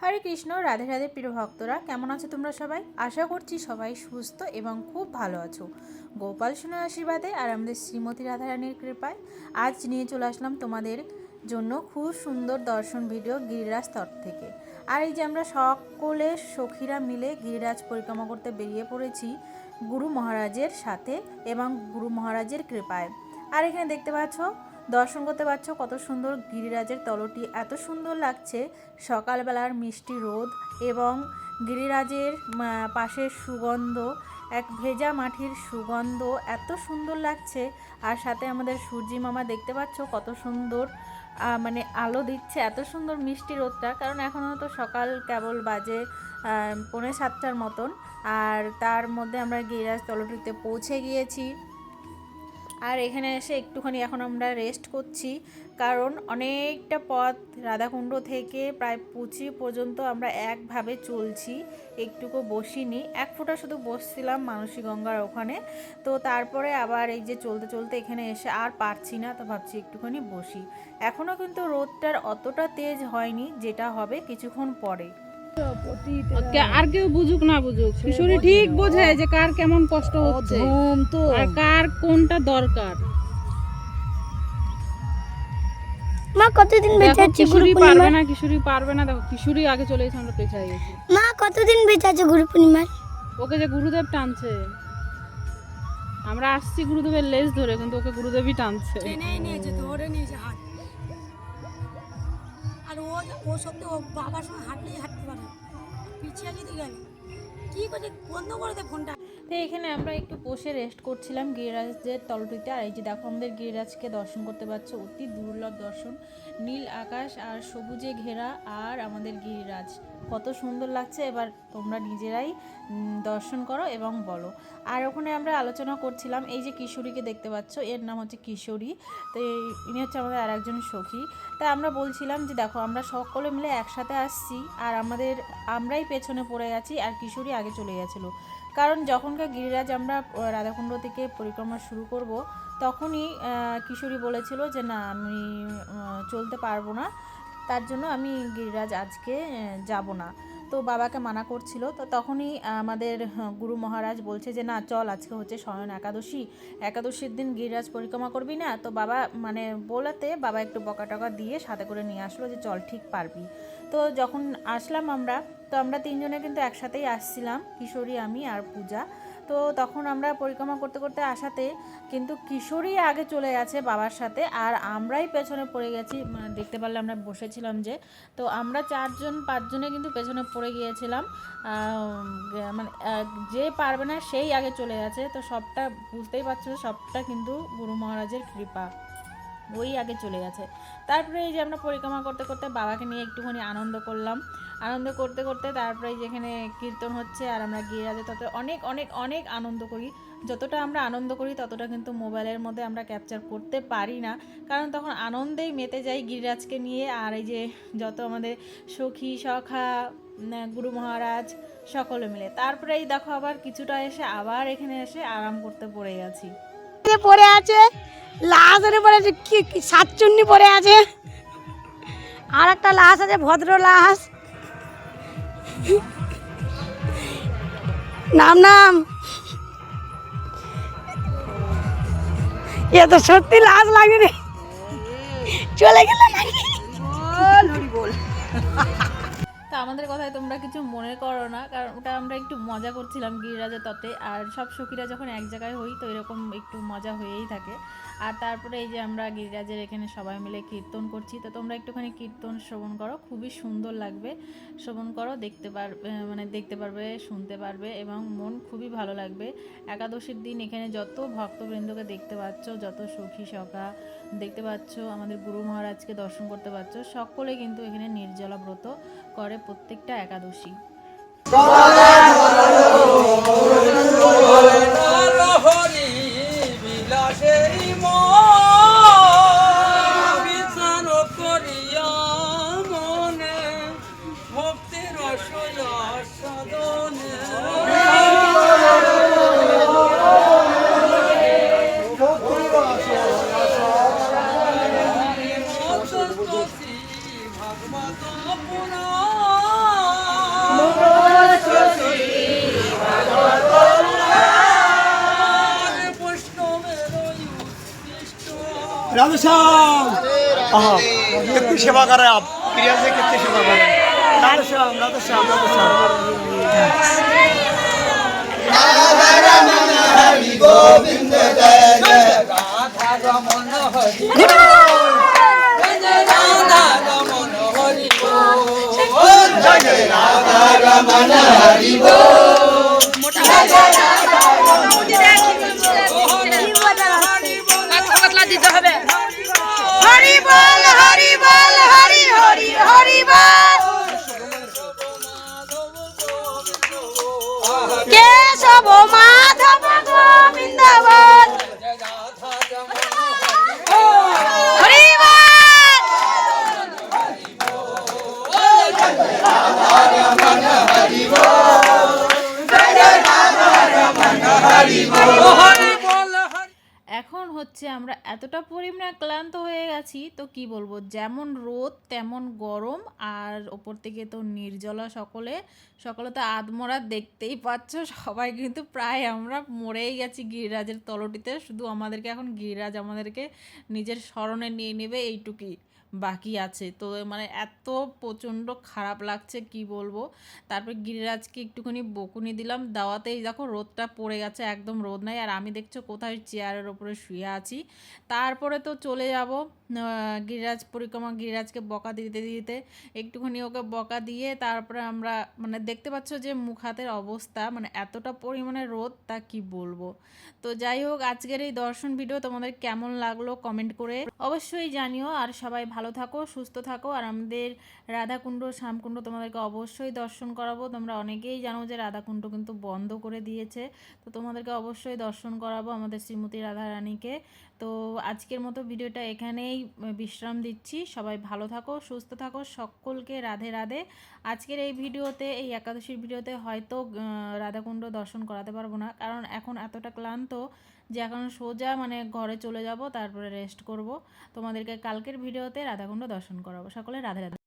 হরে কৃষ্ণ, রাধে রাধে প্রিয় ভক্তরা, কেমন আছো তোমরা সবাই? আশা করছি সবাই সুস্থ এবং খুব ভালো আছো। গোপাল সোনার আশীর্বাদে আর আমাদের শ্রীমতী রাধারানীর কৃপায় আজ নিয়ে চলে আসলাম তোমাদের জন্য খুব সুন্দর দর্শন ভিডিও গিরিরাজ তট থেকে। আর এই যে আমরা সকলে সখীরা মিলে গিরিরাজ পরিক্রমা করতে বেরিয়ে পড়েছি গুরু মহারাজের সাথে এবং গুরু মহারাজের কৃপায়। আর এখানে দেখতে পাচ্ছ, দর্শন করতে পারছো কত সুন্দর গিরিরাজের তলটি, এত সুন্দর লাগছে। সকালবেলার মিষ্টি রোদ এবং গিরিরাজের পাশের সুগন্ধ, এক ভেজা মাটির সুগন্ধ এত সুন্দর লাগছে। আর সাথে আমাদের সূর্যি মামা দেখতে পাচ্ছ কত সুন্দর আলো দিচ্ছে, এত সুন্দর মিষ্টি রোদটা। কারণ এখনও তো সকাল কেবল বাজে 6:45 মতন। আর তার মধ্যে আমরা গিরিরাজ তলটিতে পৌঁছে গিয়েছি। আর এখানে এসে একটুখানি এখন আমরা রেস্ট করছি, কারণ অনেকটা পথ রাধাকুণ্ড থেকে প্রায় পুচি পর্যন্ত আমরা একভাবে চলছি, একটুকু বসিনি, এক ফোঁটা শুধু বসছিলাম মানসী গঙ্গার ওখানে। তো তারপরে আবার এই যে চলতে চলতে এখানে এসে আর পারছি না, তো ভাবছি একটুখানি বসি। এখনও কিন্তু রোদটার অতটা তেজ হয়নি, যেটা হবে কিছুক্ষণ পরে। আর কেউ বুঝুক না বুঝুক, কিশোরী ঠিক বোঝে যে কার কেমন কষ্ট হচ্ছে আর কার কোনটা দরকার। মা কতদিন বেঁচে আছে? কিশোরী পারবে না, কিশোরী পারবে না। দেখো কিশোরী আগে চলে গেছে, আমরা পেছায় গেছি। মা কতদিন বেঁচে আছে গুরু পূর্ণিমার? ওকে যে গুরুদেব টানছে, আমরা আসছি গুরুদেবের লেজ ধরে, কিন্তু ওকে গুরুদেবই টানছে। টেনেই নিয়েছে, ধরে নিয়েছে হাত। আর ও সত্যি ও বাবার সঙ্গে হাঁটতে পারে, পিছিয়ে যদি গেল কি করে বন্ধ করে দে ফোনটা। তো এখানে আমরা একটু বসে রেস্ট করছিলাম গিরিরাজের তলটিতে। আর এই যে দেখো আমাদের গিরিরাজকে দর্শন করতে পারছো, অতি দুর্লভ দর্শন। নীল আকাশ আর সবুজে ঘেরা আর আমাদের গিরিরাজ কত সুন্দর লাগছে। এবার তোমরা নিজেরাই দর্শন করো এবং বলো। আর ওখানে আমরা আলোচনা করছিলাম, এই যে কিশোরীকে দেখতে পাচ্ছ, এর নাম হচ্ছে কিশোরী। তো ইনি হচ্ছে আমাদের আর একজন সখী। তাই আমরা বলছিলাম যে দেখো আমরা সকলে মিলে একসাথে আসছি, আর আমরাই পেছনে পড়ে গেছি আর কিশোরী আগে চলে গেছিলো। কারণ যখনকার গিরিরাজ আমরা রাধাকুণ্ড থেকে পরিক্রমা শুরু করব, তখনই কিশোরী বলেছিল যে না, আমি চলতে পারবো না, তার জন্য আমি গিরিরাজ আজকে যাব না। তো বাবাকে মানা করছিল। তো তখনই আমাদের গুরু মহারাজ বলছে যে না চল, আজকে হচ্ছে শয়ন একাদশীর দিন গিরিরাজ পরিক্রমা করবি না? তো বাবা বলাতে বাবা একটু বকা টকা দিয়ে সাথে করে নিয়ে আসলো যে চল, ঠিক পারবি। তো যখন আসলাম আমরা তিনজনে কিন্তু একসাথেই আসছিলাম, কিশোরী, আমি আর পূজা। তো তখন আমরা পরিক্রমা করতে করতে আসাতে কিন্তু কিশোরী আগে চলে গেছে বাবার সাথে, আর আমরাই পেছনে পড়ে গেছি। দেখতে পারলে আমরা বসেছিলাম যে, তো আমরা 4-5জনে কিন্তু পেছনে পড়ে গিয়েছিলাম। যে পারবে না সেই আগে চলে গেছে। তো সবটা বুঝতেই পারছো, সবটা কিন্তু গুরু মহারাজের কৃপা, ওই আগে চলে গেছে। তারপরে এই যে আমরা পরিক্রমা করতে করতে বাবাকে নিয়ে একটুখানি আনন্দ করলাম। আনন্দ করতে করতে তারপরে যেখানে কীর্তন হচ্ছে, আর আমরা গিরিরাজে তত অনেক অনেক অনেক আনন্দ করি। যতটা আমরা আনন্দ করি ততটা কিন্তু মোবাইলের মধ্যে আমরা ক্যাপচার করতে পারি না, কারণ তখন আনন্দেই মেতে যাই গিরিরাজকে নিয়ে। আর এই যে যত আমাদের সখী সখা, গুরু মহারাজ সকলে মিলে। তারপরে এই দেখো আবার কিছুটা এসে আবার এখানে এসে আরাম করতে পড়ে গেছি। পড়ে আছে লাশ, পড়ে আছে কি সাতচুন্নি পড়ে আছে, আর একটা লাশ আছে ভদ্র লাশ। নাম এ তো সত্যি লাশ লাগে রে, চলে গেল নাকি? বল তা আমাদের কথায় তোমরা কিছু মনে করো না, কারণ ওটা আমরা একটু মজা করছিলাম গিরিরাজের তটে। আর সব সখীরা যখন এক জায়গায় হই তো এরকম একটু মজা হয়েই থাকে। আর তারপরে এই যে আমরা গিরিরাজের এখানে সবাই মিলে কীর্তন করছি, তো তোমরা একটুখানি কীর্তন শ্রবণ করো, খুবই সুন্দর লাগবে। শ্রবণ করো, দেখতে পারবে, শুনতে পারবে এবং মন খুবই ভালো লাগবে। একাদশীর দিন এখানে যত ভক্তবৃন্দকে দেখতে পাচ্ছ, যত সখী সখা দেখতে পাচ্ছ, আমাদের গুরু মহারাজকে দর্শন করতে পারছো, সকলে কিন্তু এখানে নির্জলা ব্রত করে প্রত্যেকটা একাদশী। राधे श्याम हाँ कितनी सेवा कर रहे हैं आप क्रिया से कितनी सेवा कर रहे हैं राधे श्याम राधे श्याम राधे श्याम হরি বল হরি বল হরি হরি হরি বল কেশব মাধব গোবিন্দ বল হরি বল এখন হচ্ছে আমরা এতটা পরিমাণে ক্লান্ত হয়ে গেছি তো কি বলবো, যেমন রোদ তেমন গরম, আর ওপর থেকে তো নির্জলা সকলে তো আধমরা দেখতেই পাচ্ছ, সবাই কিন্তু প্রায় আমরা মরেই গেছি গিরিরাজের তলটিতে। শুধু আমাদেরকে এখন গিরিরাজ আমাদেরকে নিজের স্মরণে নিয়ে নেবে এইটুকুই বাকি আছে। তো মানে এত প্রচণ্ড খারাপ লাগছে কি বলবো। তারপর গিরিরাজকে একটুখানি বকুনি দিলাম, দাওয়াতেই দেখো রোদটা পড়ে গেছে, একদম রোদ নাই। আর আমি দেখছো কোথায় চেয়ারের ওপরে শুয়ে আছি। তারপরে তো চলে যাব গিরিরাজ পরিক্রমা, গিরিরাজকে বকা দিতে দিতে একটুখানি ওকে বকা দিয়ে তারপরে আমরা মানে দেখতে পাচ্ছ যে মুখ হাতের অবস্থা, মানে এতটা পরিমাণে রোদ তা কি বলবো। তো যাই হোক, আজকের এই দর্শন ভিডিও তোমাদের কেমন লাগলো কমেন্ট করে অবশ্যই জানিও। আর সবাই ভালো থাকো, সুস্থ থাকো। আর আমাদের রাধাকুণ্ড শ্যামকুণ্ড তোমাদেরকে অবশ্যই দর্শন করাবো। তোমরা অনেকেই জানো যে রাধাকুণ্ড কিন্তু বন্ধ করে দিয়েছে, তো তোমাদেরকে অবশ্যই দর্শন করাবো আমাদের শ্রীমতী রাধারানীকে। তো আজকের মতো ভিডিওটা এখানেই বিশ্রাম দিচ্ছি। সবাই ভালো থাকো, সুস্থ থাকো, সকলকে রাধে রাধে। আজকের এই ভিডিওতে, এই একাদশীর ভিডিওতে হয়তো রাধাকুণ্ড দর্শন করাতে পারবো না, কারণ এখন এতটা ক্লান্ত যে এখন সোজা মানে ঘরে চলে যাব, তারপরে রেস্ট করব। তোমাদেরকে কালকের ভিডিওতে রাধাকুণ্ড দর্শন করাবো। সকলে রাধে রাধে।